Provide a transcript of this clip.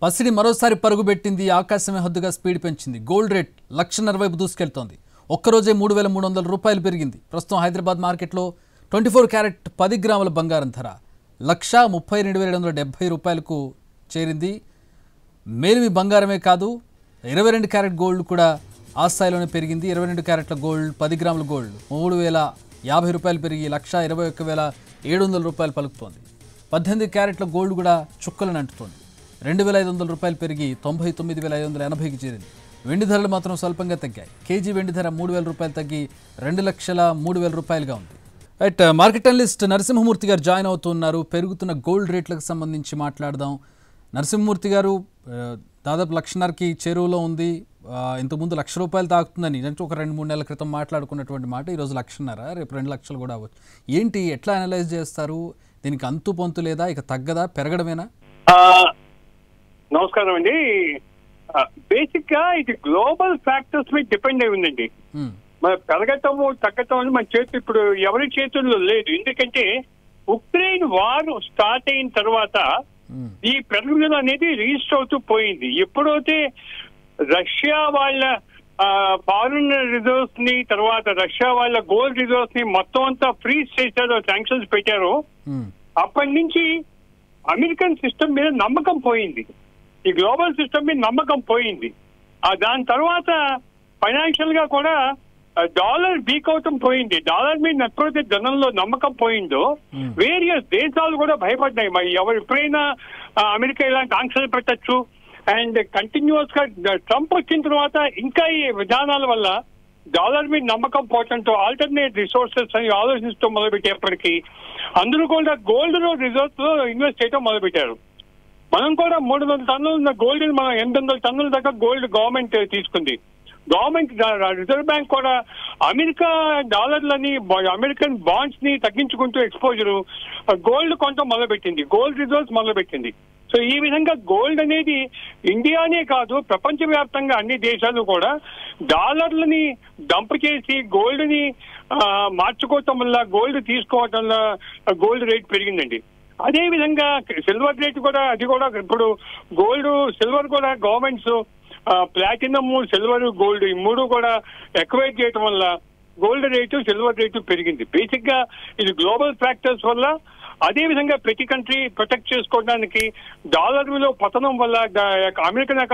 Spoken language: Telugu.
పసిడి మరోసారి పరుగుబెట్టింది. ఆకాశమే హద్దుగా స్పీడ్ పెంచింది. గోల్డ్ రేట్ 1,40,000 వైపు దూసుకెళ్తోంది. ఒక్కరోజే 3,300 రూపాయలు పెరిగింది. ప్రస్తుతం హైదరాబాద్ మార్కెట్లో 24 క్యారెట్ 10 గ్రాముల బంగారం ధర 1,32,770 రూపాయలకు చేరింది. మేలిమి బంగారమే కాదు, 22 క్యారెట్ గోల్డ్ కూడా ఆ స్థాయిలోనే పెరిగింది. 22 క్యారెట్ల గోల్డ్ 10 గ్రాముల గోల్డ్ 3,050 రూపాయలు పెరిగి 1,21,700 రూపాయలు పలుకుతోంది. 18 క్యారెట్ల గోల్డ్ కూడా చుక్కలను అంటుతోంది. 2,500 రూపాయలు పెరిగి 99,580కి చేరింది. వెండి ధరలు మాత్రం స్వల్పంగా తగ్గాయి. కేజీ వెండి ధర 3,000 రూపాయలు తగ్గి 2,03,000 రూపాయలుగా ఉంది. రైట్, మార్కెట్ అనలిస్ట్ నరసింహమూర్తి గారు జాయిన్ అవుతున్నారు. పెరుగుతున్న గోల్డ్ రేట్లకు సంబంధించి మాట్లాడదాం. నరసింహమూర్తి గారు, దాదాపు 1,50,000కి చేరువలో ఉంది. ఇంతకుముందు 1,00,000 రూపాయలు తాకుతుందని ఒక 2-3 నెలల క్రితం మాట్లాడుకున్నటువంటి మాట. ఈరోజు 1,50,000, రేపు 2 లక్షలు కూడా అవ్వచ్చు. ఏంటి, ఎట్లా అనలైజ్ చేస్తారు? దీనికి అంతు పొంతు లేదా, ఇక తగ్గదా, పెరగడమేనా? నమస్కారం అండి. బేసిక్ గా ఇది గ్లోబల్ ఫ్యాక్టర్స్ మీద డిపెండ్ అయి ఉందండి. మన పెరగటము తగ్గటం అని మన చేతి ఇప్పుడు ఎవరి చేతుల్లో లేదు. ఎందుకంటే ఉక్రెయిన్ వార్ స్టార్ట్ అయిన తర్వాత ఈ పెరుగుదల అనేది రిజిస్టర్ అవుతూ పోయింది. ఎప్పుడైతే రష్యా వాళ్ళ ఫారిన్ రిజర్వ్స్ ని, తర్వాత రష్యా వాళ్ళ గోల్డ్ రిజర్వ్స్ ని మొత్తం అంతా ఫ్రీజ్ చేశారో, శాంక్షన్స్ పెట్టారో, అప్పటి నుంచి అమెరికన్ సిస్టమ్ మీద నమ్మకం పోయింది. ఈ గ్లోబల్ సిస్టమ్ మీద నమ్మకం పోయింది. దాని తర్వాత ఫైనాన్షియల్ గా కూడా డాలర్ వీక్ అవటం పోయింది. డాలర్ మీద ఎప్పుడైతే జనంలో నమ్మకం పోయిందో వేరియస్ దేశాలు కూడా భయపడ్డాయి. మరి ఎప్పుడైనా అమెరికా ఇలాంటి ఆంక్షలు పెట్టచ్చు. అండ్ కంటిన్యూస్ గా ట్రంప్ వచ్చిన తర్వాత ఇంకా ఈ విధానాల వల్ల డాలర్ మీద నమ్మకం పోవడంతో ఆల్టర్నేట్ రిసోర్సెస్ అని ఆలోచిస్తూ మొదలుపెట్టేప్పటికీ అందరూ కూడా గోల్డ్ రిజర్వ్స్ లో ఇన్వెస్ట్ చేయడం మొదలుపెట్టారు. మనం కూడా 300 టన్నులు ఉన్న గోల్డ్ మనం 800 టన్నుల దాకా గోల్డ్ గవర్నమెంట్ తీసుకుంది. గవర్నమెంట్ రిజర్వ్ బ్యాంక్ కూడా అమెరికా డాలర్లని, అమెరికన్ బాండ్స్ ని తగ్గించుకుంటూ ఎక్స్పోజర్ గోల్డ్ కొనడం మొదలుపెట్టింది, గోల్డ్ రిజర్వ్స్ మొదలుపెట్టింది. సో ఈ విధంగా గోల్డ్ అనేది ఇండియానే కాదు, ప్రపంచవ్యాప్తంగా అన్ని దేశాలు కూడా డాలర్లని డంప్ చేసి గోల్డ్ ని మార్చుకోవటం వల్ల, గోల్డ్ తీసుకోవటం వల్ల గోల్డ్ రేట్ పెరిగిందండి. అదే విధంగా సిల్వర్ రేట్ కూడా, అది కూడా ఇప్పుడు గోల్డ్ సిల్వర్ కూడా గవర్నమెంట్స్ ప్లాటినం, సిల్వర్, గోల్డ్ ఈ మూడు కూడా ఎక్వైర్ చేయటం వల్ల గోల్డ్ రేటు, సిల్వర్ రేటు పెరిగింది. బేసిక్ గా ఇది గ్లోబల్ ఫ్యాక్టర్స్ వల్ల. అదే విధంగా ప్రతి కంట్రీ ప్రొటెక్ట్ చేసుకోవడానికి డాలర్ విలువ పతనం వల్ల అమెరికన్